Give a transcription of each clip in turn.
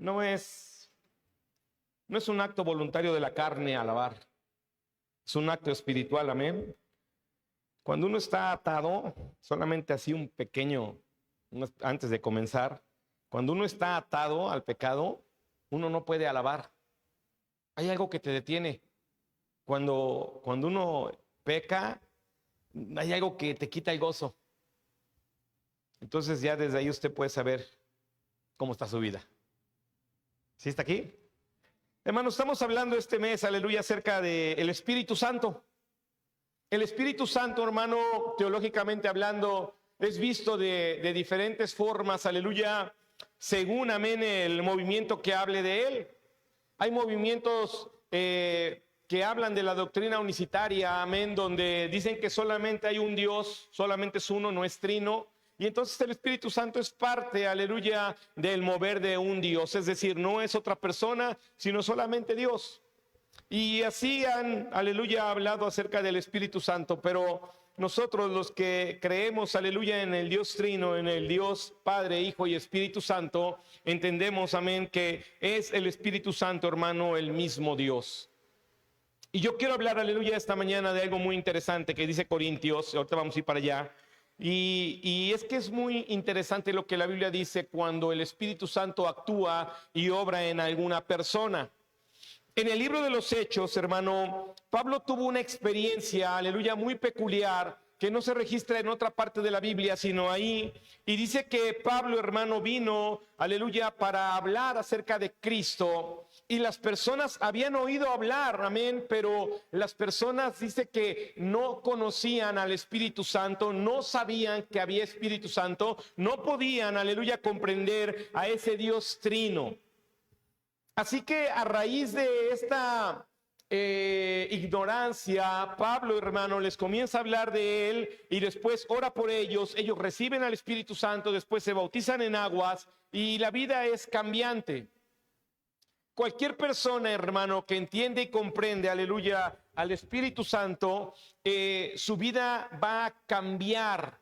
no es un acto voluntario de la carne alabar. Es un acto espiritual, amén. Cuando uno está atado, solamente así un pequeño, antes de comenzar, cuando uno está atado al pecado, uno no puede alabar. Hay algo que te detiene. Cuando uno peca, hay algo que te quita el gozo. Entonces ya desde ahí usted puede saber cómo está su vida. ¿Sí está aquí? Hermano, estamos hablando este mes, aleluya, acerca del Espíritu Santo. El Espíritu Santo, hermano, teológicamente hablando, es visto de diferentes formas, aleluya, según, amén, el movimiento que hable de él. Hay movimientos que hablan de la doctrina unicitaria, amén, donde dicen que solamente hay un Dios, solamente es uno, no es trino. Y entonces el Espíritu Santo es parte, aleluya, del mover de un Dios. Es decir, no es otra persona, sino solamente Dios. Y así han, aleluya, hablado acerca del Espíritu Santo. Pero nosotros los que creemos, aleluya, en el Dios trino, en el Dios Padre, Hijo y Espíritu Santo, entendemos, amén, que es el Espíritu Santo, hermano, el mismo Dios. Y yo quiero hablar, aleluya, esta mañana de algo muy interesante que dice Corintios. Ahorita vamos a ir para allá. Y es que es muy interesante lo que la Biblia dice cuando el Espíritu Santo actúa y obra en alguna persona. En el libro de los Hechos, hermano, Pablo tuvo una experiencia, aleluya, muy peculiar, que no se registra en otra parte de la Biblia, sino ahí. Y dice que Pablo, hermano, vino, aleluya, para hablar acerca de Cristo. Y las personas habían oído hablar, amén, pero las personas, dice que no conocían al Espíritu Santo, no sabían que había Espíritu Santo, no podían, aleluya, comprender a ese Dios trino. Así que a raíz de esta ignorancia, Pablo, hermano, les comienza a hablar de él y después ora por ellos. Ellos reciben al Espíritu Santo, después se bautizan en aguas y la vida es cambiante. Cualquier persona, hermano, que entiende y comprende, aleluya, al Espíritu Santo, su vida va a cambiar.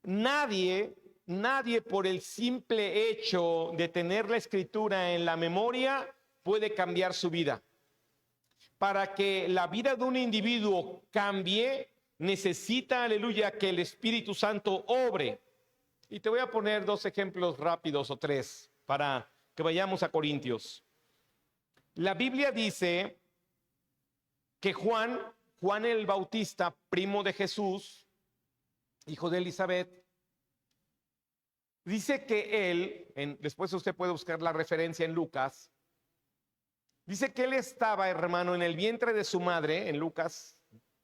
Nadie por el simple hecho de tener la Escritura en la memoria puede cambiar su vida. Para que la vida de un individuo cambie, necesita, aleluya, que el Espíritu Santo obre. Y te voy a poner 2 ejemplos rápidos o 3 para que vayamos a Corintios. La Biblia dice que Juan el Bautista, primo de Jesús, hijo de Elizabeth, dice que él, después usted puede buscar la referencia en Lucas, dice que él estaba, hermano, en el vientre de su madre, en Lucas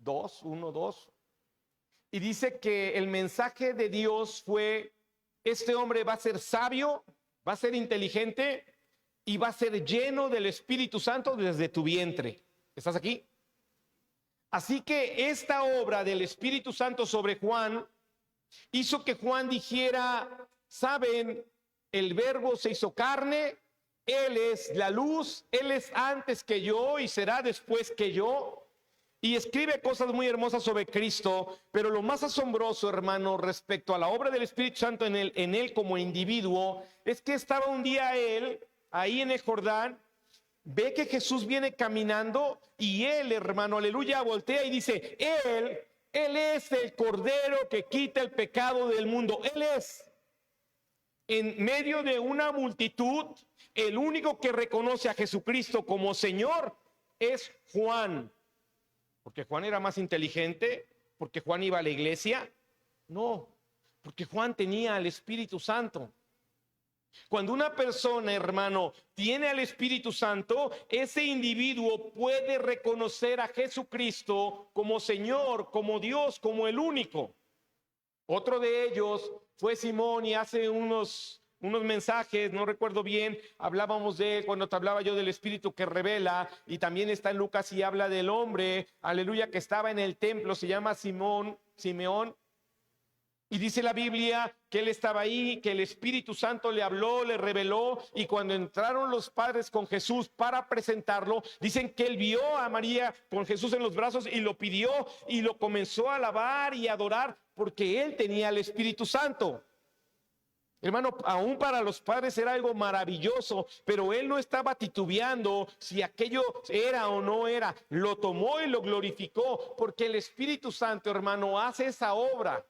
1:2, y dice que el mensaje de Dios fue: este hombre va a ser sabio, va a ser inteligente y va a ser lleno del Espíritu Santo desde tu vientre. ¿Estás aquí? Así que esta obra del Espíritu Santo sobre Juan hizo que Juan dijera: saben, el Verbo se hizo carne, Él es la luz, Él es antes que yo y será después que yo. Y escribe cosas muy hermosas sobre Cristo, pero lo más asombroso, hermano, respecto a la obra del Espíritu Santo en él como individuo, es que estaba un día él ahí en el Jordán, ve que Jesús viene caminando y él, hermano, aleluya, voltea y dice: Él es el Cordero que quita el pecado del mundo. Él es. En medio de una multitud, el único que reconoce a Jesucristo como Señor es Juan. ¿Porque Juan era más inteligente? ¿Porque Juan iba a la iglesia? No, porque Juan tenía al Espíritu Santo. Cuando una persona, hermano, tiene al Espíritu Santo, ese individuo puede reconocer a Jesucristo como Señor, como Dios, como el único. Otro de ellos fue Simón, y hace unos mensajes, no recuerdo bien, hablábamos de él cuando te hablaba yo del Espíritu que revela, y también está en Lucas y habla del hombre, aleluya, que estaba en el templo, se llama Simeón, y dice la Biblia que él estaba ahí, que el Espíritu Santo le habló, le reveló, y cuando entraron los padres con Jesús para presentarlo, dicen que él vio a María con Jesús en los brazos y lo pidió y lo comenzó a alabar y a adorar porque él tenía el Espíritu Santo. Hermano, aún para los padres era algo maravilloso, pero él no estaba titubeando si aquello era o no era. Lo tomó y lo glorificó, porque el Espíritu Santo, hermano, hace esa obra.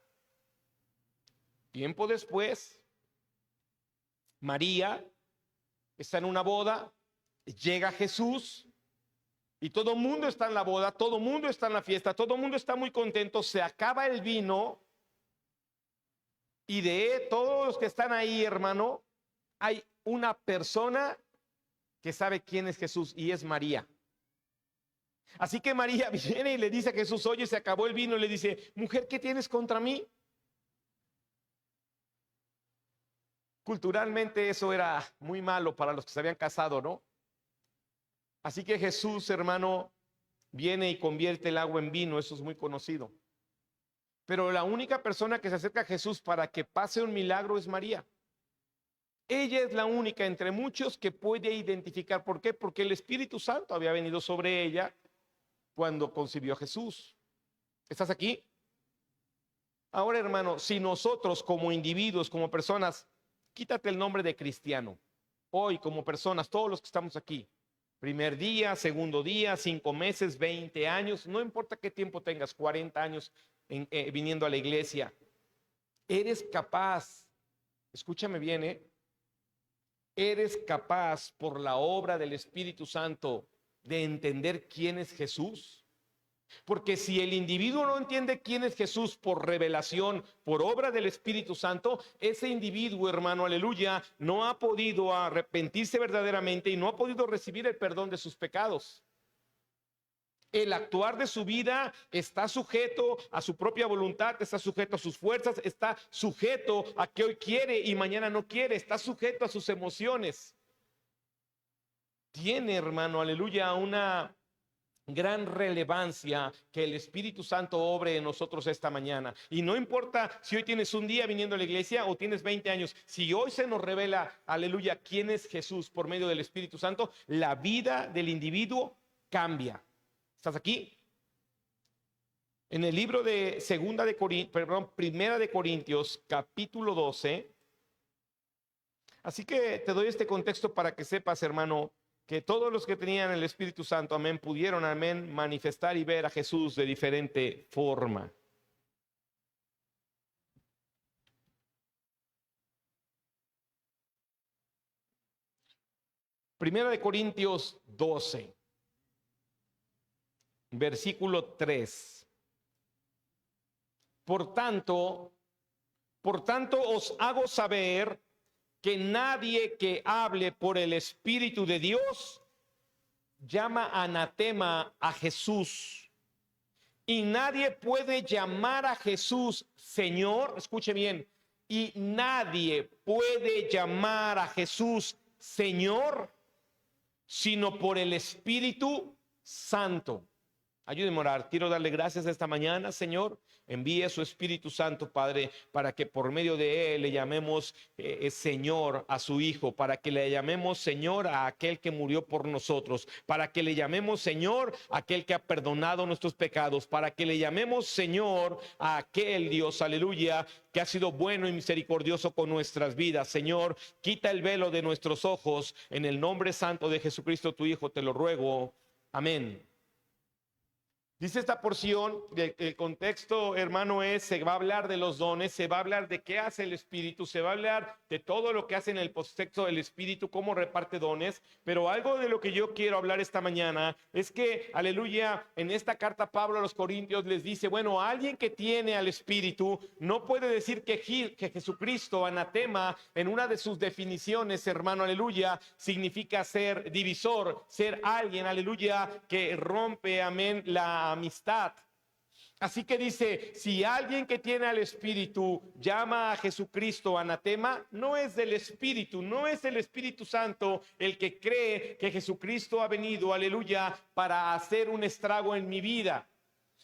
Tiempo después, María está en una boda, llega Jesús y todo el mundo está en la boda, todo el mundo está en la fiesta, todo el mundo está muy contento, se acaba el vino. Y de todos los que están ahí, hermano, hay una persona que sabe quién es Jesús y es María. Así que María viene y le dice a Jesús: oye, se acabó el vino. Y le dice: mujer, ¿qué tienes contra mí? Culturalmente eso era muy malo para los que se habían casado, ¿no? Así que Jesús, hermano, viene y convierte el agua en vino. Eso es muy conocido. Pero la única persona que se acerca a Jesús para que pase un milagro es María. Ella es la única entre muchos que puede identificar. ¿Por qué? Porque el Espíritu Santo había venido sobre ella cuando concibió a Jesús. ¿Estás aquí? Ahora, hermano, si nosotros como individuos, como personas, quítate el nombre de cristiano. Hoy como personas, todos los que estamos aquí, primer día, segundo día, 5 meses, 20 años, no importa qué tiempo tengas, 40 años viniendo a la iglesia, eres capaz, escúchame bien, eres capaz por la obra del Espíritu Santo de entender quién es Jesús. Porque si el individuo no entiende quién es Jesús por revelación, por obra del Espíritu Santo, ese individuo, hermano, aleluya, no ha podido arrepentirse verdaderamente y no ha podido recibir el perdón de sus pecados. El actuar de su vida está sujeto a su propia voluntad, está sujeto a sus fuerzas, está sujeto a que hoy quiere y mañana no quiere, está sujeto a sus emociones. Tiene, hermano, aleluya, una gran relevancia que el Espíritu Santo obre en nosotros esta mañana. Y no importa si hoy tienes un día viniendo a la iglesia o tienes 20 años, si hoy se nos revela, aleluya, quién es Jesús por medio del Espíritu Santo, la vida del individuo cambia. ¿Estás aquí? En el libro de Primera de Corintios, capítulo 12. Así que te doy este contexto para que sepas, hermano, que todos los que tenían el Espíritu Santo, amén, pudieron, amén, manifestar y ver a Jesús de diferente forma. Primera de Corintios 12, versículo 3. Por tanto os hago saber que nadie que hable por el Espíritu de Dios llama anatema a Jesús. Y nadie puede llamar a Jesús Señor, escuche bien, y nadie puede llamar a Jesús Señor sino por el Espíritu Santo. Ayúdenme a orar. Quiero darle gracias esta mañana, Señor. Envíe su Espíritu Santo, Padre, para que por medio de él le llamemos Señor a su Hijo, para que le llamemos Señor a aquel que murió por nosotros, para que le llamemos Señor a aquel que ha perdonado nuestros pecados, para que le llamemos Señor a aquel Dios, aleluya, que ha sido bueno y misericordioso con nuestras vidas. Señor, quita el velo de nuestros ojos, en el nombre santo de Jesucristo, tu Hijo, te lo ruego. Amén. Dice esta porción, el contexto, hermano, se va a hablar de los dones, se va a hablar de qué hace el Espíritu, se va a hablar de todo lo que hace en el contexto del Espíritu, cómo reparte dones, pero algo de lo que yo quiero hablar esta mañana es que, aleluya, en esta carta Pablo a los Corintios les dice, bueno, alguien que tiene al Espíritu no puede decir que Jesucristo, anatema, en una de sus definiciones, hermano, aleluya, significa ser divisor, ser alguien, aleluya, que rompe, amén, la amistad. Así que dice, si alguien que tiene al Espíritu llama a Jesucristo anatema, no es del Espíritu, no es el Espíritu Santo el que cree que Jesucristo ha venido, aleluya, para hacer un estrago en mi vida.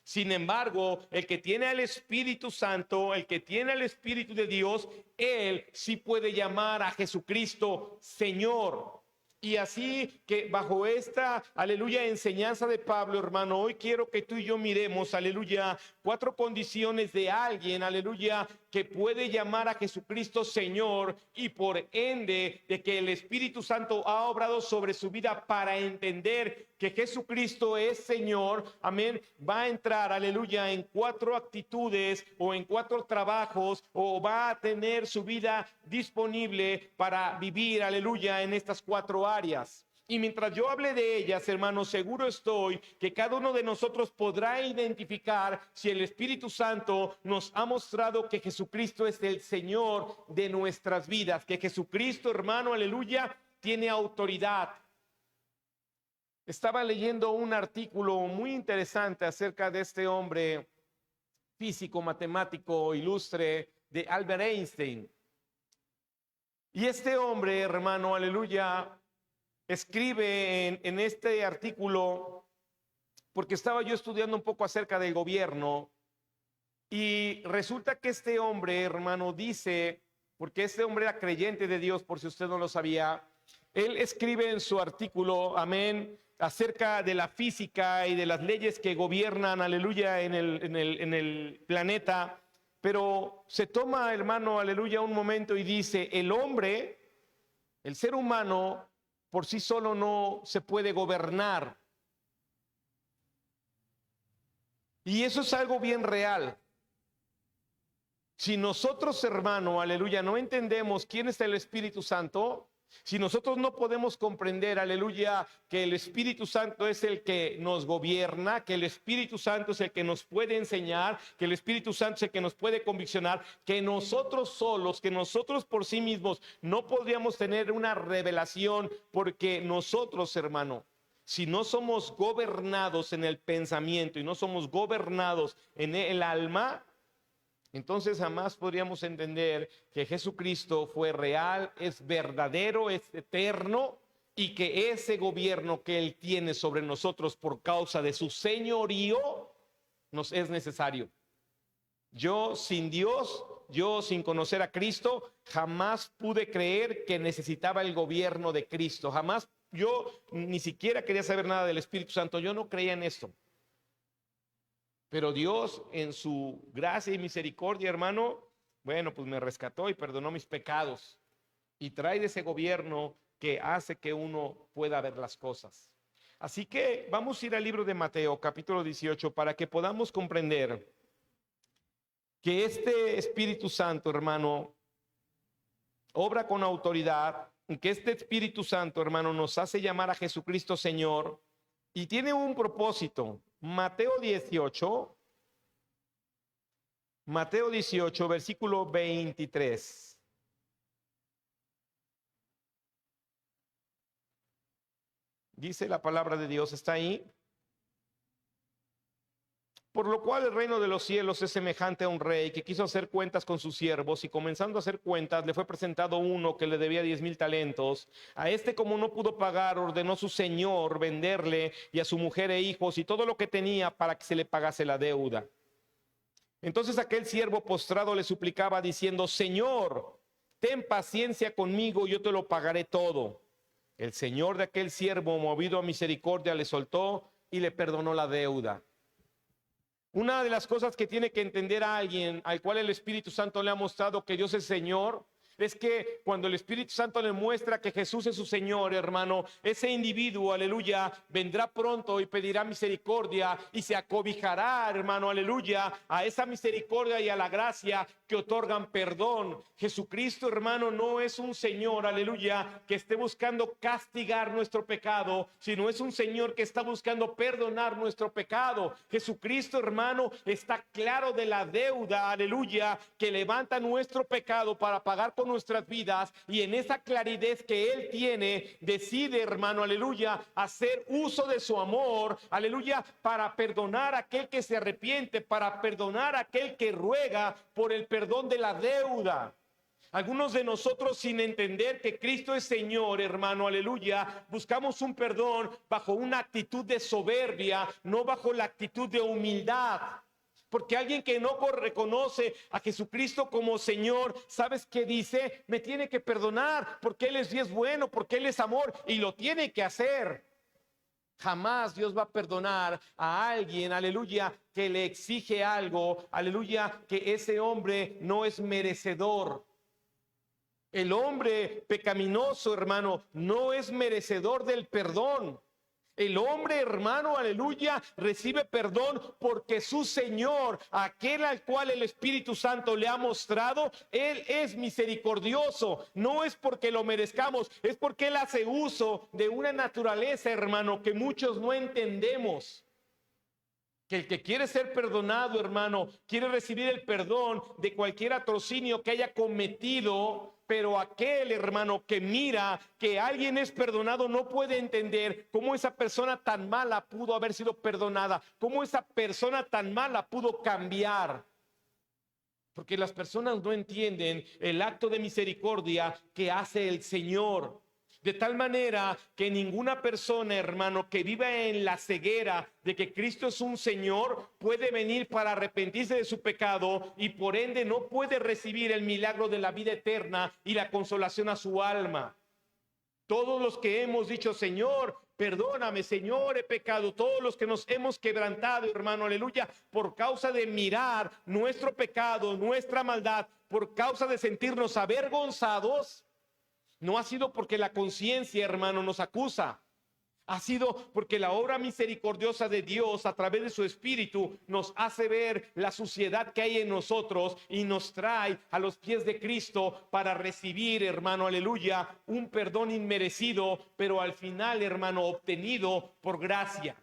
Sin embargo, el que tiene al Espíritu Santo, el que tiene al Espíritu de Dios, él sí puede llamar a Jesucristo Señor. Y así que bajo esta, aleluya, enseñanza de Pablo, hermano, hoy quiero que tú y yo miremos, aleluya, 4 condiciones de alguien, aleluya, que puede llamar a Jesucristo Señor y por ende de que el Espíritu Santo ha obrado sobre su vida para entender que Jesucristo es Señor, amén, va a entrar, aleluya, en 4 actitudes o en 4 trabajos o va a tener su vida disponible para vivir, aleluya, en estas 4 áreas. Y mientras yo hable de ellas, hermanos, seguro estoy que cada uno de nosotros podrá identificar si el Espíritu Santo nos ha mostrado que Jesucristo es el Señor de nuestras vidas, que Jesucristo, hermano, aleluya, tiene autoridad. Estaba leyendo un artículo muy interesante acerca de este hombre físico, matemático, ilustre, de Albert Einstein. Y este hombre, hermano, aleluya, escribe en este artículo, porque estaba yo estudiando un poco acerca del gobierno, y resulta que este hombre, hermano, dice, porque este hombre era creyente de Dios, por si usted no lo sabía, él escribe en su artículo, amén, acerca de la física y de las leyes que gobiernan, aleluya, en el planeta, pero se toma, hermano, aleluya, un momento y dice, el hombre, el ser humano, por sí solo no se puede gobernar. Y eso es algo bien real. Si nosotros, hermano, aleluya, no entendemos quién es el Espíritu Santo, si nosotros no podemos comprender, aleluya, que el Espíritu Santo es el que nos gobierna, que el Espíritu Santo es el que nos puede enseñar, que el Espíritu Santo es el que nos puede conviccionar, que nosotros solos, que nosotros por sí mismos no podríamos tener una revelación, porque nosotros, hermano, si no somos gobernados en el pensamiento y no somos gobernados en el alma, entonces jamás podríamos entender que Jesucristo fue real, es verdadero, es eterno y que ese gobierno que Él tiene sobre nosotros por causa de su señorío nos es necesario. Yo sin Dios, yo sin conocer a Cristo, jamás pude creer que necesitaba el gobierno de Cristo. Jamás, yo ni siquiera quería saber nada del Espíritu Santo, yo no creía en esto. Pero Dios en su gracia y misericordia, hermano, bueno, pues me rescató y perdonó mis pecados. Y trae de ese gobierno que hace que uno pueda ver las cosas. Así que vamos a ir al libro de Mateo, capítulo 18, para que podamos comprender que este Espíritu Santo, hermano, obra con autoridad, que este Espíritu Santo, hermano, nos hace llamar a Jesucristo Señor y tiene un propósito. Mateo 18, versículo 23. Dice la palabra de Dios, está ahí. Por lo cual el reino de los cielos es semejante a un rey que quiso hacer cuentas con sus siervos y comenzando a hacer cuentas le fue presentado uno que le debía 10,000 talentos. A este, como no pudo pagar, ordenó su señor venderle y a su mujer e hijos y todo lo que tenía para que se le pagase la deuda. Entonces aquel siervo postrado le suplicaba diciendo, Señor, ten paciencia conmigo, yo te lo pagaré todo. El señor de aquel siervo, movido a misericordia, le soltó y le perdonó la deuda. Una de las cosas que tiene que entender a alguien al cual el Espíritu Santo le ha mostrado que Dios es Señor, es que cuando el Espíritu Santo le muestra que Jesús es su Señor, hermano, ese individuo, aleluya, vendrá pronto y pedirá misericordia y se acobijará, hermano, aleluya, a esa misericordia y a la gracia que otorgan perdón. Jesucristo, hermano, no es un Señor, aleluya, que esté buscando castigar nuestro pecado, sino es un Señor que está buscando perdonar nuestro pecado. Jesucristo, hermano, está claro de la deuda, aleluya, que levanta nuestro pecado para pagar con nuestras vidas, y en esa claridad que Él tiene, decide, hermano, aleluya, hacer uso de su amor, aleluya, para perdonar a aquel que se arrepiente, para perdonar a aquel que ruega por el perdón de la deuda. Algunos de nosotros, sin entender que Cristo es Señor, hermano, aleluya, buscamos un perdón bajo una actitud de soberbia, no bajo la actitud de humildad. Porque alguien que no reconoce a Jesucristo como Señor, ¿sabes qué dice? Me tiene que perdonar porque Él es bueno, porque Él es amor y lo tiene que hacer. Jamás Dios va a perdonar a alguien, aleluya, que le exige algo, aleluya, que ese hombre no es merecedor. El hombre pecaminoso, hermano, no es merecedor del perdón. El hombre, hermano, aleluya, recibe perdón porque su Señor, aquel al cual el Espíritu Santo le ha mostrado, Él es misericordioso. No es porque lo merezcamos, es porque Él hace uso de una naturaleza, hermano, que muchos no entendemos. Que el que quiere ser perdonado, hermano, quiere recibir el perdón de cualquier atrocinio que haya cometido. Pero aquel, hermano, que mira que alguien es perdonado no puede entender cómo esa persona tan mala pudo haber sido perdonada, cómo esa persona tan mala pudo cambiar. Porque las personas no entienden el acto de misericordia que hace el Señor. De tal manera que ninguna persona, hermano, que viva en la ceguera de que Cristo es un Señor, puede venir para arrepentirse de su pecado y por ende no puede recibir el milagro de la vida eterna y la consolación a su alma. Todos los que hemos dicho, Señor, perdóname, Señor, he pecado. Todos los que nos hemos quebrantado, hermano, aleluya, por causa de mirar nuestro pecado, nuestra maldad, por causa de sentirnos avergonzados. No ha sido porque la conciencia, hermano, nos acusa. Ha sido porque la obra misericordiosa de Dios a través de su Espíritu nos hace ver la suciedad que hay en nosotros y nos trae a los pies de Cristo para recibir, hermano, aleluya, un perdón inmerecido, pero al final, hermano, obtenido por gracia.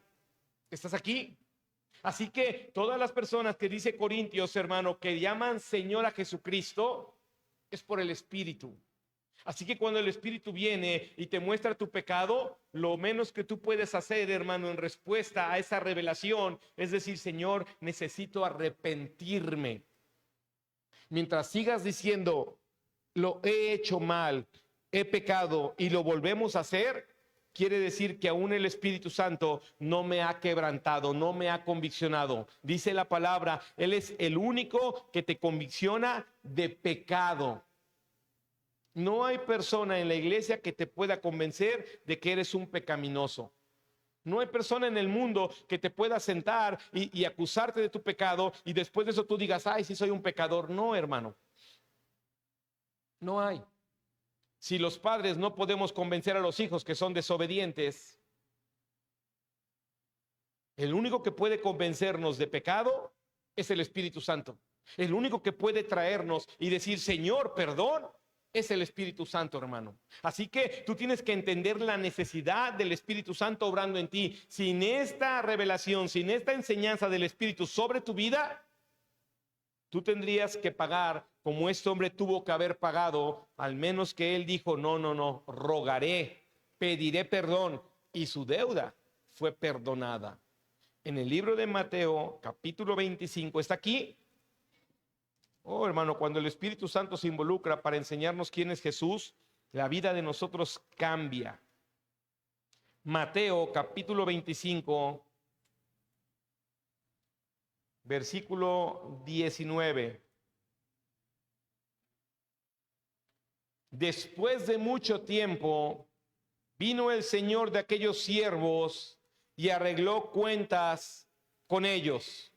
¿Estás aquí? Así que todas las personas que dice Corintios, hermano, que llaman Señor a Jesucristo, es por el Espíritu. Así que cuando el Espíritu viene y te muestra tu pecado, lo menos que tú puedes hacer, hermano, en respuesta a esa revelación, es decir, Señor, necesito arrepentirme. Mientras sigas diciendo, lo he hecho mal, he pecado y lo volvemos a hacer, quiere decir que aún el Espíritu Santo no me ha quebrantado, no me ha conviccionado. Dice la palabra, Él es el único que te convicciona de pecado. No hay persona en la iglesia que te pueda convencer de que eres un pecaminoso. No hay persona en el mundo que te pueda sentar y acusarte de tu pecado y después de eso tú digas, ay, sí soy un pecador. No, hermano. No hay. Si los padres no podemos convencer a los hijos que son desobedientes, el único que puede convencernos de pecado es el Espíritu Santo. El único que puede traernos y decir, Señor, perdón, es el Espíritu Santo, hermano. Así que tú tienes que entender la necesidad del Espíritu Santo obrando en ti. Sin esta revelación, sin esta enseñanza del Espíritu sobre tu vida, tú tendrías que pagar como este hombre tuvo que haber pagado, al menos que él dijo, no, rogaré, pediré perdón, y su deuda fue perdonada. En el libro de Mateo, capítulo 25, está aquí. Oh, hermano, cuando el Espíritu Santo se involucra para enseñarnos quién es Jesús, la vida de nosotros cambia. Mateo, capítulo 25, versículo 19. Después de mucho tiempo, vino el Señor de aquellos siervos y arregló cuentas con ellos.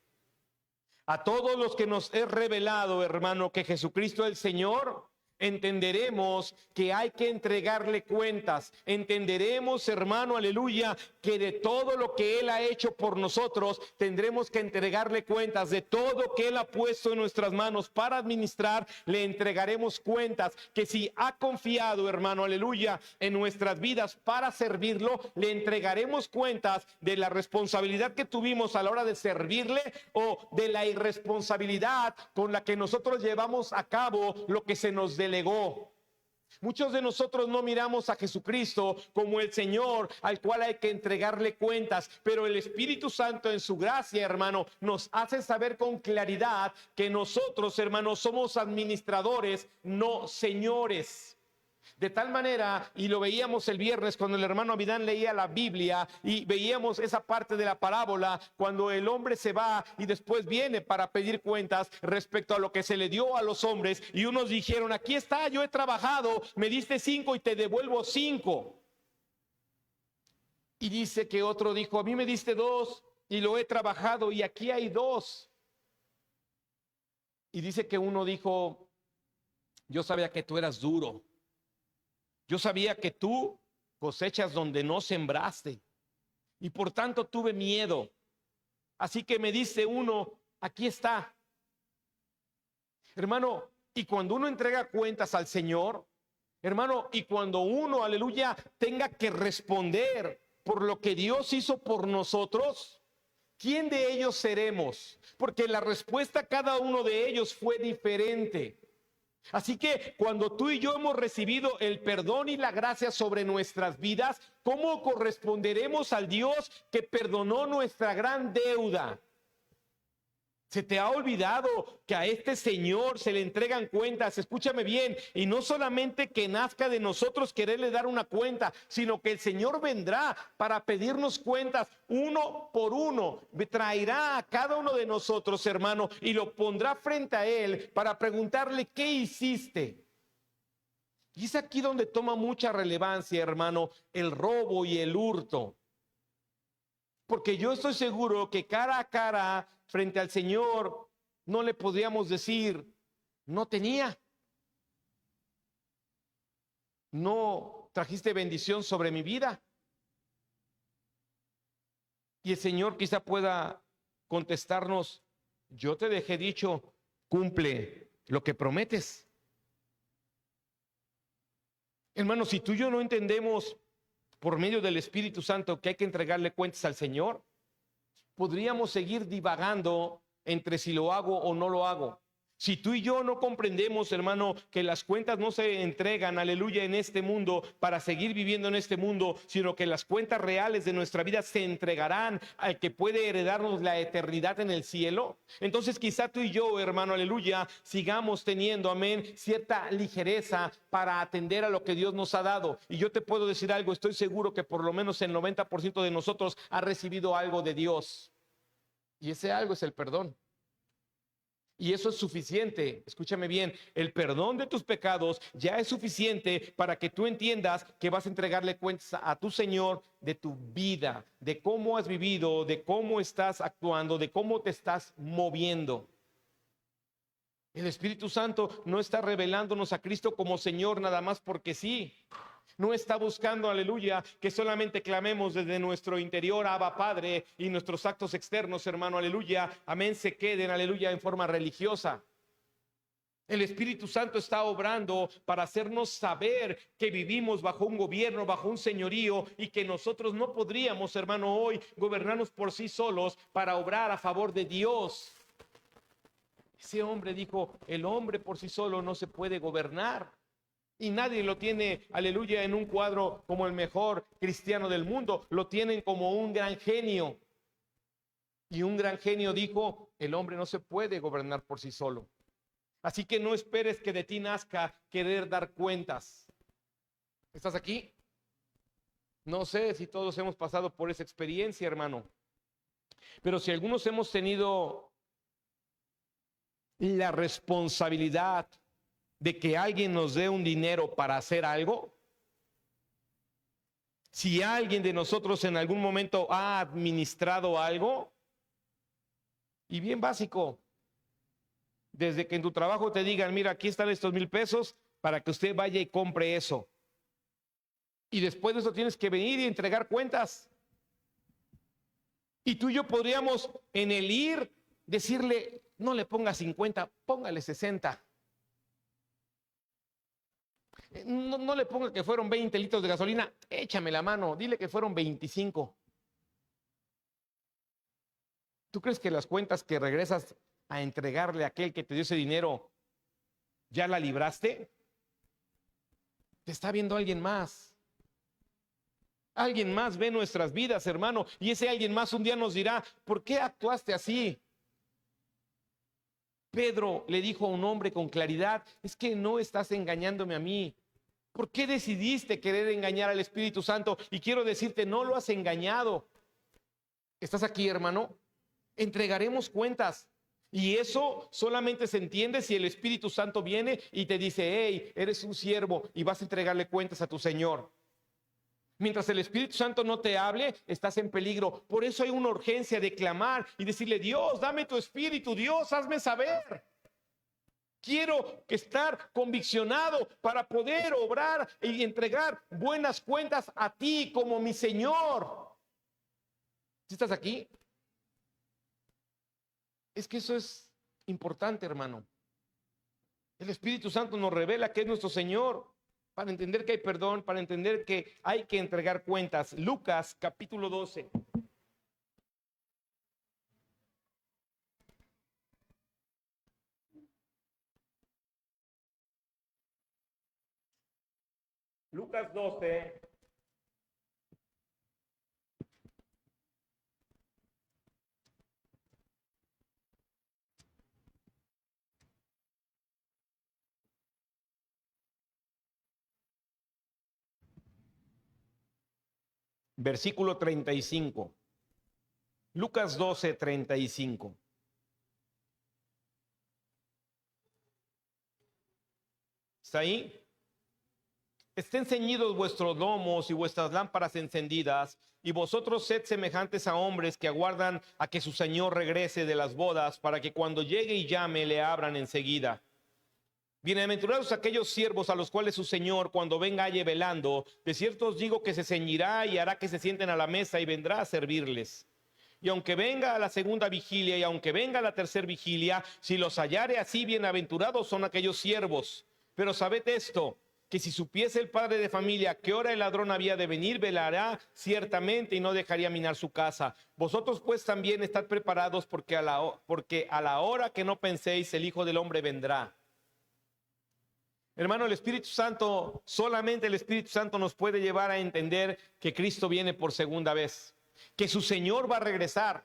A todos los que nos es revelado, hermano, que Jesucristo es el Señor, entenderemos que hay que entregarle cuentas. Entenderemos, hermano, aleluya, que de todo lo que Él ha hecho por nosotros, tendremos que entregarle cuentas. De todo que Él ha puesto en nuestras manos para administrar, le entregaremos cuentas. Que si ha confiado, hermano, aleluya, en nuestras vidas para servirlo, le entregaremos cuentas de la responsabilidad que tuvimos a la hora de servirle o de la irresponsabilidad con la que nosotros llevamos a cabo lo que se nos delegó. Muchos de nosotros no miramos a Jesucristo como el Señor al cual hay que entregarle cuentas, pero el Espíritu Santo en su gracia, hermano, nos hace saber con claridad que nosotros, hermanos, somos administradores, no señores. De tal manera, y lo veíamos el viernes cuando el hermano Abidán leía la Biblia y veíamos esa parte de la parábola cuando el hombre se va y después viene para pedir cuentas respecto a lo que se le dio a los hombres, y unos dijeron: aquí está, yo he trabajado, me diste 5 y te devuelvo 5. Y dice que otro dijo: a mí me diste 2 y lo he trabajado y aquí hay 2. Y dice que uno dijo: yo sabía que tú eras duro. Yo sabía que tú cosechas donde no sembraste y por tanto tuve miedo. Así que me dice uno: aquí está. Hermano, y cuando uno entrega cuentas al Señor, hermano, y cuando uno, aleluya, tenga que responder por lo que Dios hizo por nosotros, ¿quién de ellos seremos? Porque la respuesta a cada uno de ellos fue diferente. Así que cuando tú y yo hemos recibido el perdón y la gracia sobre nuestras vidas, ¿cómo corresponderemos al Dios que perdonó nuestra gran deuda? ¿Se te ha olvidado que a este Señor se le entregan cuentas? Escúchame bien, y no solamente que nazca de nosotros quererle dar una cuenta, sino que el Señor vendrá para pedirnos cuentas uno por uno. Traerá a cada uno de nosotros, hermano, y lo pondrá frente a Él para preguntarle: ¿qué hiciste? Y es aquí donde toma mucha relevancia, hermano, el robo y el hurto. Porque yo estoy seguro que cara a cara, frente al Señor, no le podríamos decir: no tenía. No trajiste bendición sobre mi vida. Y el Señor quizá pueda contestarnos: yo te dejé dicho, cumple lo que prometes. Hermanos, si tú y yo no entendemos por medio del Espíritu Santo que hay que entregarle cuentas al Señor, podríamos seguir divagando entre si lo hago o no lo hago. Si tú y yo no comprendemos, hermano, que las cuentas no se entregan, aleluya, en este mundo para seguir viviendo en este mundo, sino que las cuentas reales de nuestra vida se entregarán al que puede heredarnos la eternidad en el cielo, entonces quizá tú y yo, hermano, aleluya, sigamos teniendo, amén, cierta ligereza para atender a lo que Dios nos ha dado. Y yo te puedo decir algo: estoy seguro que por lo menos el 90% de nosotros ha recibido algo de Dios. Y ese algo es el perdón. Y eso es suficiente. Escúchame bien, el perdón de tus pecados ya es suficiente para que tú entiendas que vas a entregarle cuentas a tu Señor de tu vida, de cómo has vivido, de cómo estás actuando, de cómo te estás moviendo. El Espíritu Santo no está revelándonos a Cristo como Señor nada más porque sí. No está buscando, aleluya, que solamente clamemos desde nuestro interior: Abba Padre, y nuestros actos externos, hermano, aleluya, amén, se queden, aleluya, en forma religiosa. El Espíritu Santo está obrando para hacernos saber que vivimos bajo un gobierno, bajo un señorío, y que nosotros no podríamos, hermano, hoy gobernarnos por sí solos para obrar a favor de Dios. Ese hombre dijo: el hombre por sí solo no se puede gobernar. Y nadie lo tiene, aleluya, en un cuadro como el mejor cristiano del mundo. Lo tienen como un gran genio. Y un gran genio dijo: el hombre no se puede gobernar por sí solo. Así que no esperes que de ti nazca querer dar cuentas. ¿Estás aquí? No sé si todos hemos pasado por esa experiencia, hermano. Pero si algunos hemos tenido la responsabilidad de que alguien nos dé un dinero para hacer algo, si alguien de nosotros en algún momento ha administrado algo, y bien básico, desde que en tu trabajo te digan: mira, aquí están estos 1,000 pesos para que usted vaya y compre eso, y después de eso tienes que venir y entregar cuentas. Y tú y yo podríamos en el ir decirle: no le ponga 50, póngale 60. No le ponga que fueron 20 litros de gasolina, échame la mano, dile que fueron 25. ¿Tú crees que las cuentas que regresas a entregarle a aquel que te dio ese dinero, ya la libraste? Te está viendo alguien más. Alguien más ve nuestras vidas, hermano, y ese alguien más un día nos dirá: ¿por qué actuaste así? Pedro le dijo a un hombre con claridad: es que no estás engañándome a mí, ¿Por qué decidiste querer engañar al Espíritu Santo? Y quiero decirte, no lo has engañado. ¿Estás aquí, hermano? Entregaremos cuentas. Y eso solamente se entiende si el Espíritu Santo viene y te dice, hey, eres un siervo y vas a entregarle cuentas a tu Señor. Mientras el Espíritu Santo no te hable, estás en peligro. Por eso hay una urgencia de clamar y decirle, Dios, dame tu Espíritu, Dios, hazme saber. Quiero estar conviccionado para poder obrar y entregar buenas cuentas a ti como mi Señor. ¿Sí estás aquí? Es que eso es importante, hermano. El Espíritu Santo nos revela que es nuestro Señor para entender que hay perdón, para entender que hay que entregar cuentas. Lucas capítulo 12. Lucas 12. Versículo 35. Lucas 12, 35. ¿Está ahí? Estén ceñidos vuestros lomos y vuestras lámparas encendidas, y vosotros sed semejantes a hombres que aguardan a que su señor regrese de las bodas, para que cuando llegue y llame le abran enseguida. Bienaventurados aquellos siervos a los cuales su señor, cuando venga, halle velando. De cierto os digo que se ceñirá y hará que se sienten a la mesa y vendrá a servirles. Y aunque venga a la segunda vigilia y aunque venga a la tercera vigilia, si los hallare así, bienaventurados son aquellos siervos. Pero sabed esto, que si supiese el padre de familia qué hora el ladrón había de venir, velará ciertamente y no dejaría minar su casa. Vosotros pues también estad preparados, porque a la hora que no penséis, el Hijo del Hombre vendrá. Hermano, el Espíritu Santo, solamente el Espíritu Santo nos puede llevar a entender que Cristo viene por segunda vez, que su Señor va a regresar.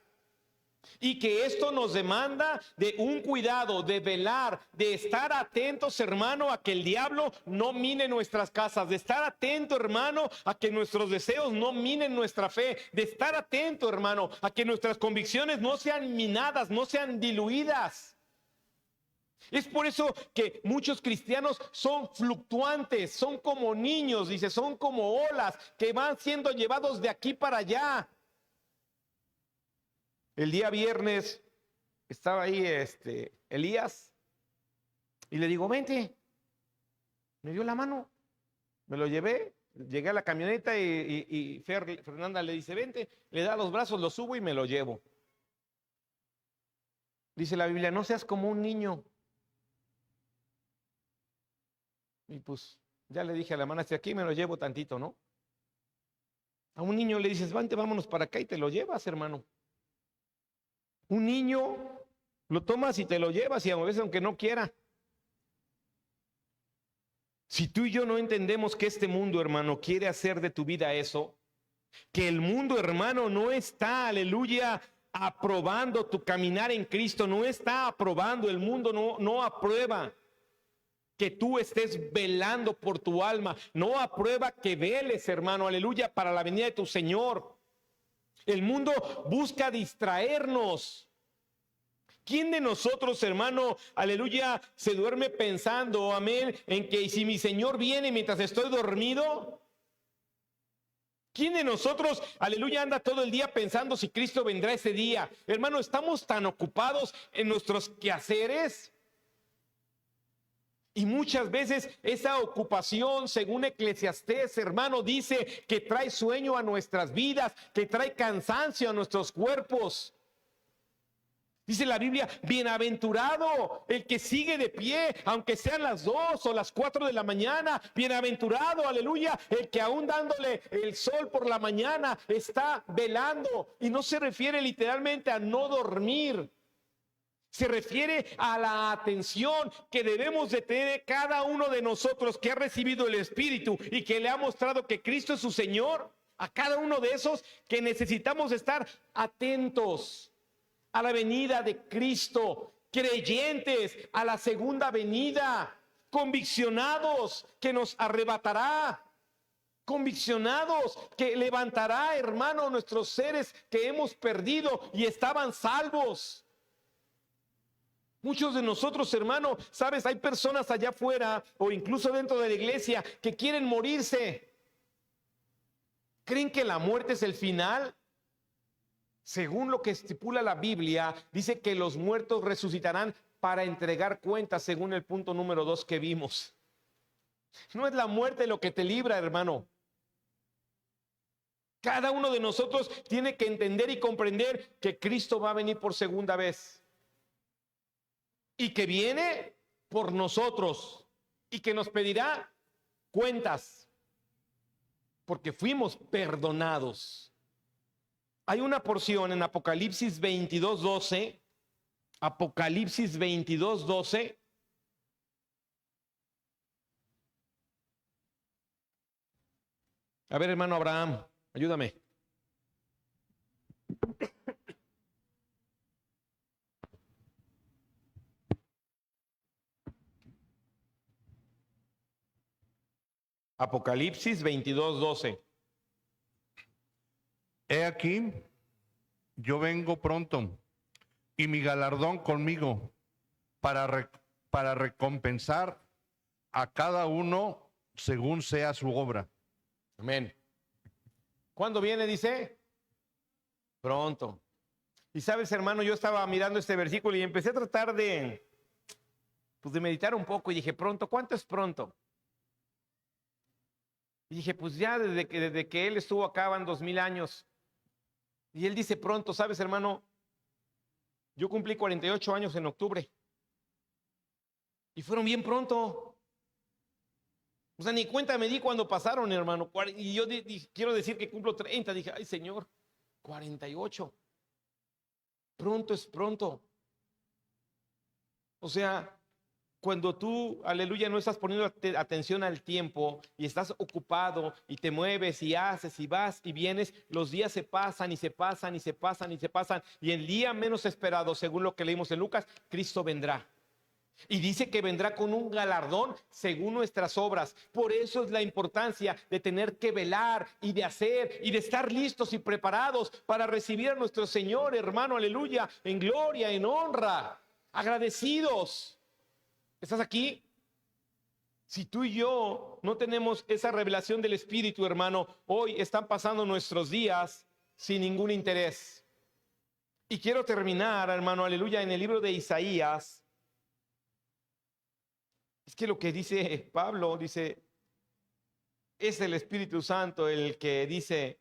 Y que esto nos demanda de un cuidado, de velar, de estar atentos, hermano, a que el diablo no mine nuestras casas, de estar atento, hermano, a que nuestros deseos no minen nuestra fe, de estar atento, hermano, a que nuestras convicciones no sean minadas, no sean diluidas. Es por eso que muchos cristianos son fluctuantes, son como niños, dice, son como olas que van siendo llevados de aquí para allá. El día viernes estaba ahí Elías y le digo, vente. Me dio la mano, me lo llevé, llegué a la camioneta y Fernanda le dice, vente, le da los brazos, lo subo y me lo llevo. Dice la Biblia, no seas como un niño. Y pues ya le dije a la hermana, estoy aquí, me lo llevo tantito, ¿no? A un niño le dices, vente, vámonos para acá y te lo llevas, hermano. Un niño lo tomas y te lo llevas y a veces aunque no quiera. Si tú y yo no entendemos que este mundo, hermano, quiere hacer de tu vida eso, que el mundo, hermano, no está, aleluya, aprobando tu caminar en Cristo, no está aprobando, el mundo no aprueba que tú estés velando por tu alma, no aprueba que veles, hermano, aleluya, para la venida de tu Señor. El mundo busca distraernos. ¿Quién de nosotros, hermano, aleluya, se duerme pensando, amén, en que si mi Señor viene mientras estoy dormido? ¿Quién de nosotros, aleluya, anda todo el día pensando si Cristo vendrá ese día? Hermano, estamos tan ocupados en nuestros quehaceres. Y muchas veces esa ocupación, según Eclesiastés, hermano, dice que trae sueño a nuestras vidas, que trae cansancio a nuestros cuerpos. Dice la Biblia, bienaventurado el que sigue de pie, aunque sean las 2 o las 4 de la mañana. Bienaventurado, aleluya, el que aún dándole el sol por la mañana está velando. Y no se refiere literalmente a no dormir. Se refiere a la atención que debemos de tener cada uno de nosotros que ha recibido el Espíritu y que le ha mostrado que Cristo es su Señor. A cada uno de esos que necesitamos estar atentos a la venida de Cristo, creyentes a la segunda venida, conviccionados que nos arrebatará, conviccionados que levantará, hermano, nuestros seres que hemos perdido y estaban salvos. Muchos de nosotros, hermano, sabes, hay personas allá afuera o incluso dentro de la iglesia que quieren morirse. ¿Creen que la muerte es el final? Según lo que estipula la Biblia, dice que los muertos resucitarán para entregar cuentas, según el punto número 2 que vimos. No es la muerte lo que te libra, hermano. Cada uno de nosotros tiene que entender y comprender que Cristo va a venir por segunda vez. Y que viene por nosotros. Y que nos pedirá cuentas. Porque fuimos perdonados. Hay una porción en Apocalipsis 22:12. Apocalipsis 22:12. A ver, hermano Abraham, ayúdame. Apocalipsis 22:12. He aquí, yo vengo pronto, y mi galardón conmigo, para recompensar a cada uno según sea su obra. Amén. ¿Cuándo viene? Dice. Pronto. Y sabes, hermano, yo estaba mirando este versículo y empecé a tratar de meditar un poco y dije, pronto, ¿cuánto es pronto? Y dije, pues ya desde que él estuvo acá van 2000 años. Y él dice pronto, ¿sabes, hermano? Yo cumplí 48 años en octubre. Y fueron bien pronto. O sea, ni cuenta me di cuando pasaron, hermano. Y yo quiero decir que cumplo 30. Dije, ay, Señor, 48. Pronto es pronto. O sea, cuando tú, aleluya, no estás poniendo atención al tiempo y estás ocupado y te mueves y haces y vas y vienes, los días se pasan y se pasan y se pasan y se pasan. Y el día menos esperado, según lo que leímos en Lucas, Cristo vendrá. Y dice que vendrá con un galardón según nuestras obras. Por eso es la importancia de tener que velar y de hacer y de estar listos y preparados para recibir a nuestro Señor, hermano, aleluya, en gloria, en honra, agradecidos. ¿Estás aquí? Si tú y yo no tenemos esa revelación del Espíritu, hermano, hoy están pasando nuestros días sin ningún interés. Y quiero terminar, hermano, aleluya, en el libro de Isaías. Es que lo que dice Pablo, dice, es el Espíritu Santo el que dice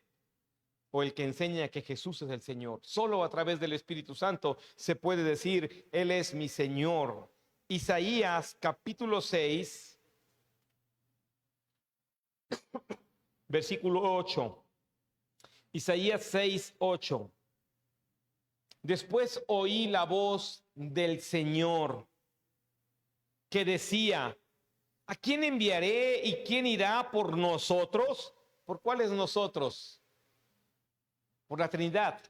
o el que enseña que Jesús es el Señor. Solo a través del Espíritu Santo se puede decir, Él es mi Señor. Isaías capítulo 6, versículo 8. Isaías 6:8. Después oí la voz del Señor que decía, ¿a quién enviaré y quién irá por nosotros? ¿Por cuáles nosotros? Por la Trinidad.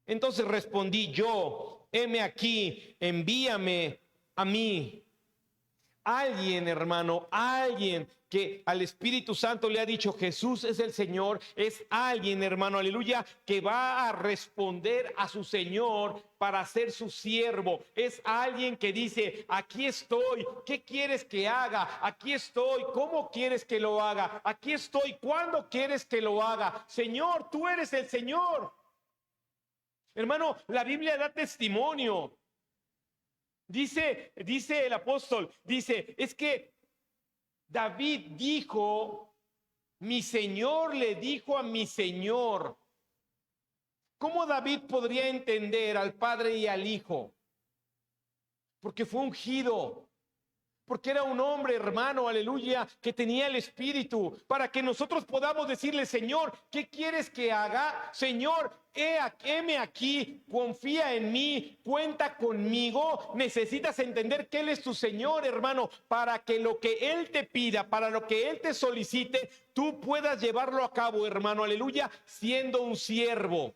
Entonces respondí yo, heme aquí, envíame a mí. Alguien, hermano, alguien que al Espíritu Santo le ha dicho Jesús es el Señor, es alguien, hermano, aleluya, que va a responder a su Señor para ser su siervo. Es alguien que dice, aquí estoy, ¿qué quieres que haga? Aquí estoy, ¿cómo quieres que lo haga? Aquí estoy, ¿cuándo quieres que lo haga? Señor, tú eres el Señor. Hermano, la Biblia da testimonio. Dice el apóstol, dice, es que David dijo, mi Señor le dijo a mi Señor. ¿Cómo David podría entender al Padre y al Hijo? Porque fue ungido. Porque era un hombre, hermano, aleluya, que tenía el Espíritu, para que nosotros podamos decirle, Señor, ¿qué quieres que haga? Señor, heme aquí, confía en mí, cuenta conmigo. Necesitas entender que Él es tu Señor, hermano, para que lo que Él te pida, para lo que Él te solicite, tú puedas llevarlo a cabo, hermano, aleluya, siendo un siervo.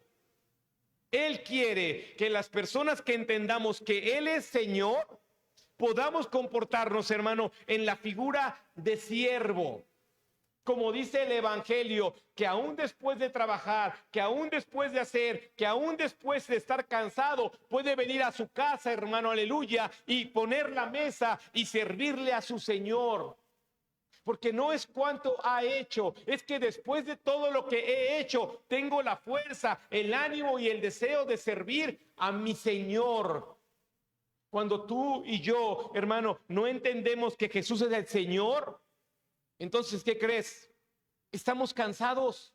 Él quiere que las personas que entendamos que Él es Señor, podamos comportarnos, hermano, en la figura de siervo. Como dice el Evangelio, que aún después de trabajar, que aún después de hacer, que aún después de estar cansado, puede venir a su casa, hermano, aleluya, y poner la mesa y servirle a su Señor. Porque no es cuánto ha hecho, es que después de todo lo que he hecho, tengo la fuerza, el ánimo y el deseo de servir a mi Señor. Cuando tú y yo, hermano, no entendemos que Jesús es el Señor, entonces, ¿qué crees? Estamos cansados.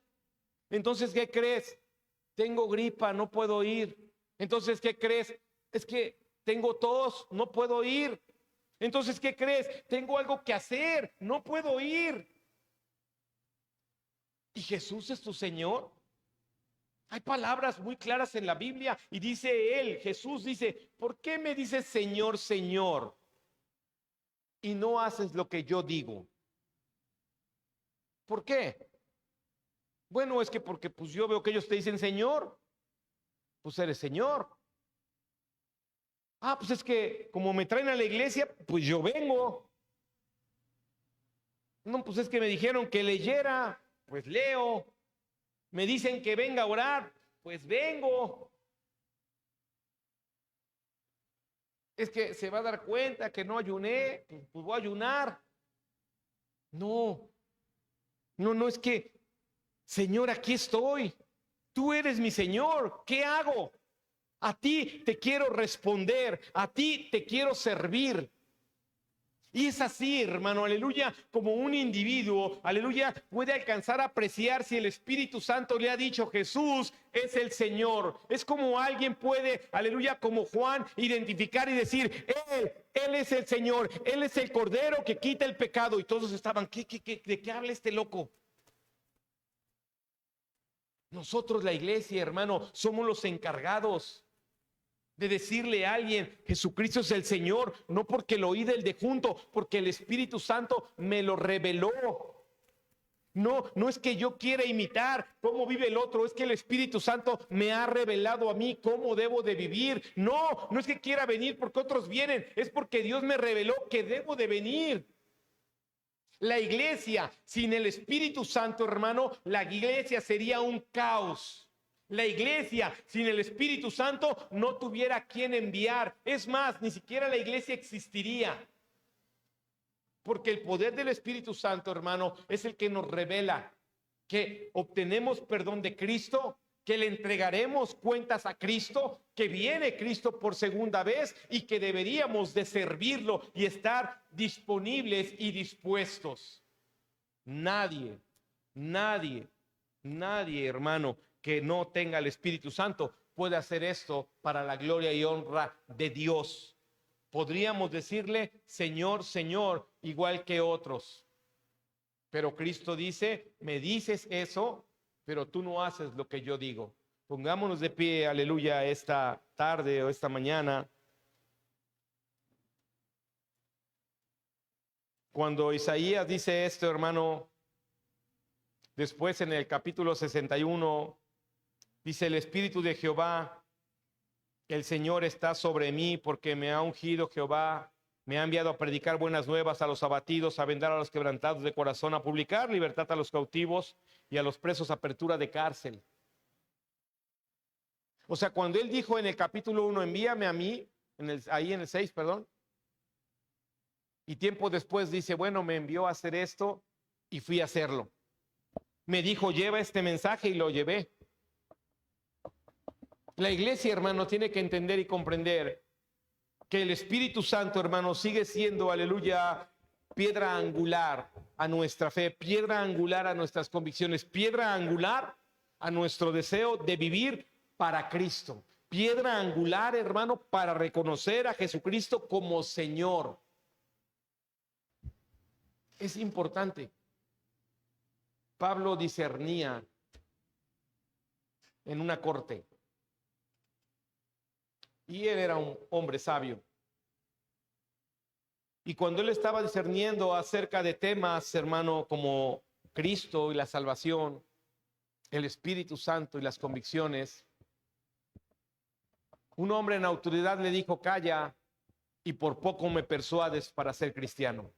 Entonces, ¿qué crees? Tengo gripa, no puedo ir. Entonces, ¿qué crees? Es que tengo tos, no puedo ir. Entonces, ¿qué crees? Tengo algo que hacer, no puedo ir. ¿Y Jesús es tu Señor? Hay palabras muy claras en la Biblia y dice él, Jesús dice, ¿por qué me dices Señor, Señor? Y no haces lo que yo digo. ¿Por qué? Bueno, es que porque pues yo veo que ellos te dicen Señor, pues eres Señor. Ah, pues es que como me traen a la iglesia, pues yo vengo. No, pues es que me dijeron que leyera, pues leo. Me dicen que venga a orar, pues vengo. Es que se va a dar cuenta que no ayuné, pues voy a ayunar. No, no es que, Señor, aquí estoy. Tú eres mi Señor. ¿Qué hago? A ti te quiero responder, a ti te quiero servir. Y es así, hermano, aleluya, como un individuo, aleluya, puede alcanzar a apreciar si el Espíritu Santo le ha dicho Jesús es el Señor. Es como alguien puede, aleluya, como Juan, identificar y decir, Él es el Señor, Él es el Cordero que quita el pecado. Y todos estaban, ¿de qué habla este loco? Nosotros, la iglesia, hermano, somos los encargados de decirle a alguien, Jesucristo es el Señor, no porque lo oí del de junto, porque el Espíritu Santo me lo reveló. No es que yo quiera imitar cómo vive el otro, es que el Espíritu Santo me ha revelado a mí cómo debo de vivir. No es que quiera venir porque otros vienen, es porque Dios me reveló que debo de venir. La iglesia sin el Espíritu Santo, hermano, la iglesia sería un caos. La iglesia sin el Espíritu Santo no tuviera quien enviar. Es más, ni siquiera la iglesia existiría. Porque el poder del Espíritu Santo, hermano, es el que nos revela que obtenemos perdón de Cristo, que le entregaremos cuentas a Cristo, que viene Cristo por segunda vez y que deberíamos de servirlo y estar disponibles y dispuestos. Nadie, hermano, que no tenga el Espíritu Santo puede hacer esto para la gloria y honra de Dios. Podríamos decirle Señor, Señor, igual que otros. Pero Cristo dice, me dices eso, pero tú no haces lo que yo digo. Pongámonos de pie, aleluya, esta tarde o esta mañana. Cuando Isaías dice esto, hermano, después en el capítulo 61, dice el Espíritu de Jehová, el Señor está sobre mí porque me ha ungido Jehová, me ha enviado a predicar buenas nuevas a los abatidos, a vendar a los quebrantados de corazón, a publicar libertad a los cautivos y a los presos apertura de cárcel. O sea, cuando él dijo en el capítulo 1, envíame a mí, ahí en el 6, perdón, y tiempo después dice, bueno, me envió a hacer esto y fui a hacerlo. Me dijo, lleva este mensaje y lo llevé. La iglesia, hermano, tiene que entender y comprender que el Espíritu Santo, hermano, sigue siendo, aleluya, piedra angular a nuestra fe, piedra angular a nuestras convicciones, piedra angular a nuestro deseo de vivir para Cristo, piedra angular, hermano, para reconocer a Jesucristo como Señor. Es importante. Pablo discernía en una corte. Y él era un hombre sabio. Y cuando él estaba discerniendo acerca de temas, hermano, como Cristo y la salvación, el Espíritu Santo y las convicciones, un hombre en autoridad le dijo, calla y por poco me persuades para ser cristiano.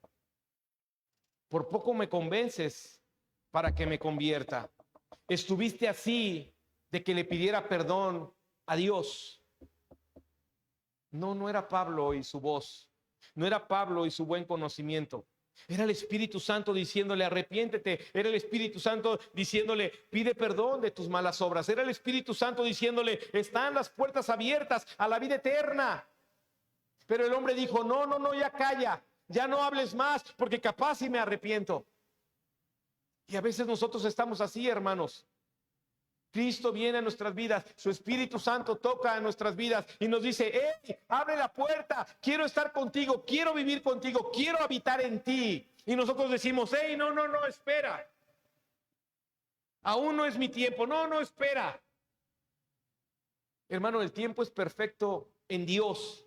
Por poco me convences para que me convierta. Estuviste así de que le pidiera perdón a Dios. No era Pablo y su voz. No era Pablo y su buen conocimiento. Era el Espíritu Santo diciéndole, arrepiéntete. Era el Espíritu Santo diciéndole, pide perdón de tus malas obras. Era el Espíritu Santo diciéndole, están las puertas abiertas a la vida eterna. Pero el hombre dijo, no, ya calla. Ya no hables más, porque capaz si me arrepiento. Y a veces nosotros estamos así, hermanos. Cristo viene a nuestras vidas, su Espíritu Santo toca a nuestras vidas y nos dice, hey, abre la puerta, quiero estar contigo, quiero vivir contigo, quiero habitar en ti. Y nosotros decimos, hey, no, espera. Aún no es mi tiempo, no, espera. Hermano, el tiempo es perfecto en Dios.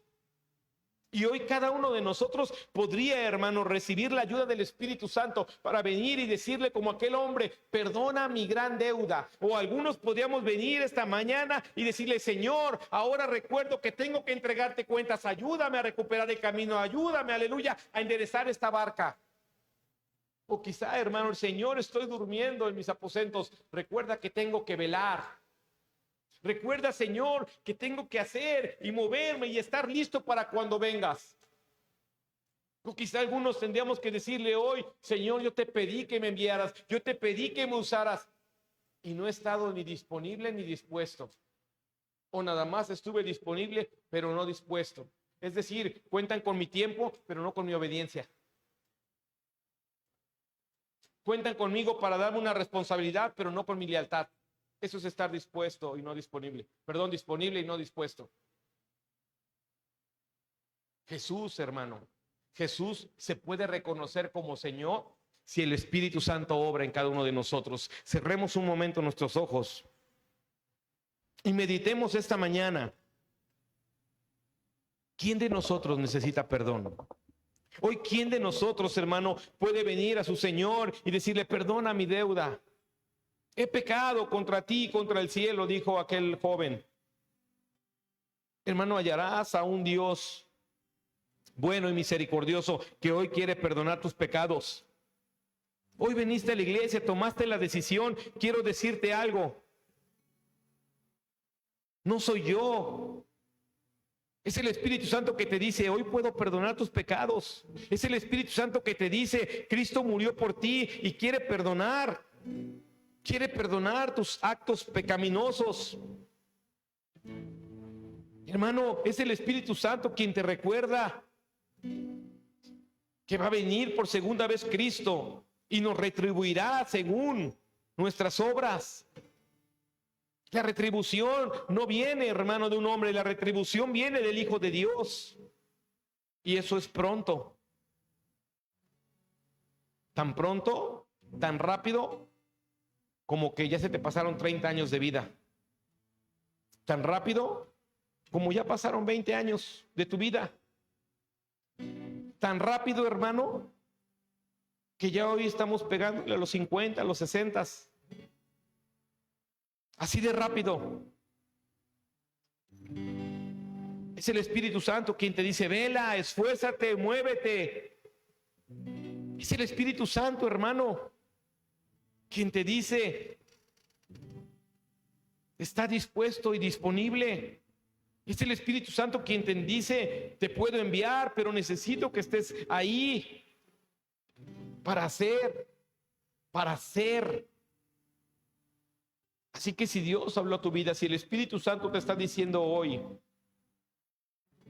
Y hoy cada uno de nosotros podría, hermano, recibir la ayuda del Espíritu Santo para venir y decirle como aquel hombre, perdona mi gran deuda. O algunos podríamos venir esta mañana y decirle, Señor, ahora recuerdo que tengo que entregarte cuentas. Ayúdame a recuperar el camino. Ayúdame, aleluya, a enderezar esta barca. O quizá, hermano, el Señor, estoy durmiendo en mis aposentos. Recuerda que tengo que velar. Recuerda, Señor, que tengo que hacer y moverme y estar listo para cuando vengas. O quizá algunos tendríamos que decirle hoy, Señor, yo te pedí que me enviaras, yo te pedí que me usaras y no he estado ni disponible ni dispuesto. O nada más estuve disponible, pero no dispuesto. Es decir, cuentan con mi tiempo, pero no con mi obediencia. Cuentan conmigo para darme una responsabilidad, pero no con mi lealtad. Eso es estar dispuesto y no disponible. Perdón, disponible y no dispuesto. Jesús, hermano, Jesús se puede reconocer como Señor si el Espíritu Santo obra en cada uno de nosotros. Cerremos un momento nuestros ojos y meditemos esta mañana. ¿Quién de nosotros necesita perdón? Hoy, ¿quién de nosotros, hermano, puede venir a su Señor y decirle, perdona mi deuda? He pecado contra ti y contra el cielo, dijo aquel joven. Hermano, hallarás a un Dios bueno y misericordioso que hoy quiere perdonar tus pecados. Hoy viniste a la iglesia, tomaste la decisión. Quiero decirte algo. No soy yo. Es el Espíritu Santo que te dice, hoy puedo perdonar tus pecados. Es el Espíritu Santo que te dice, Cristo murió por ti y quiere perdonar. Quiere perdonar tus actos pecaminosos. Hermano, es el Espíritu Santo quien te recuerda que va a venir por segunda vez Cristo y nos retribuirá según nuestras obras. La retribución no viene, hermano, de un hombre, la retribución viene del Hijo de Dios. Y eso es pronto. Tan pronto, tan rápido, como que ya se te pasaron 30 años de vida. Tan rápido como ya pasaron 20 años de tu vida. Tan rápido, hermano, que ya hoy estamos pegándole a los 50, a los 60. Así de rápido. Es el Espíritu Santo quien te dice, vela, esfuérzate, muévete. Es el Espíritu Santo, hermano, quien te dice, está dispuesto y disponible. Es el Espíritu Santo quien te dice, te puedo enviar, pero necesito que estés ahí para hacer. Así que si Dios habló a tu vida, si el Espíritu Santo te está diciendo hoy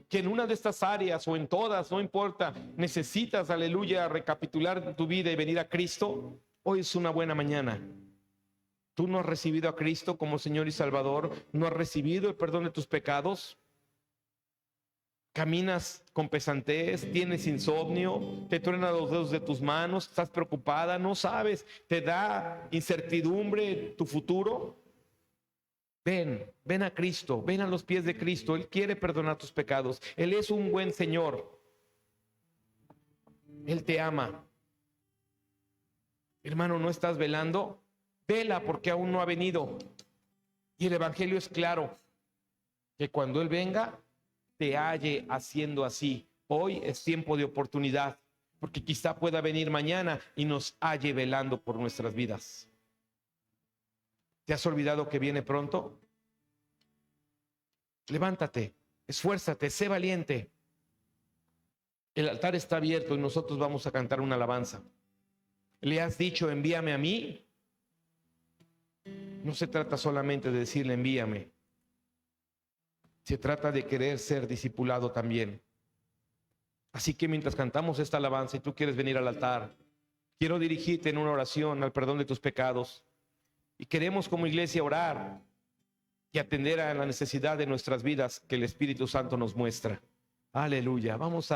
que en una de estas áreas o en todas, no importa, necesitas, aleluya, recapitular tu vida y venir a Cristo, hoy es una buena mañana. Tú no has recibido a Cristo como Señor y Salvador, no has recibido el perdón de tus pecados, caminas con pesantez, tienes insomnio, te truenan los dedos de tus manos, estás preocupada, no sabes, te da incertidumbre tu futuro. Ven a Cristo, ven a los pies de Cristo. Él quiere perdonar tus pecados. Él es un buen Señor. Él te ama. Hermano, ¿no estás velando? Vela, porque aún no ha venido. Y el Evangelio es claro, que cuando Él venga, te halle haciendo así, Hoy es tiempo de oportunidad, porque quizá pueda venir mañana y nos halle velando por nuestras vidas. ¿Te has olvidado que viene pronto? Levántate, esfuérzate, sé valiente. El altar está abierto y nosotros vamos a cantar una alabanza. ¿Le has dicho envíame a mí? No se trata solamente de decirle envíame. Se trata de querer ser discipulado también. Así que mientras cantamos esta alabanza y tú quieres venir al altar, quiero dirigirte en una oración al perdón de tus pecados. Y queremos como iglesia orar y atender a la necesidad de nuestras vidas que el Espíritu Santo nos muestra. Aleluya. Vamos a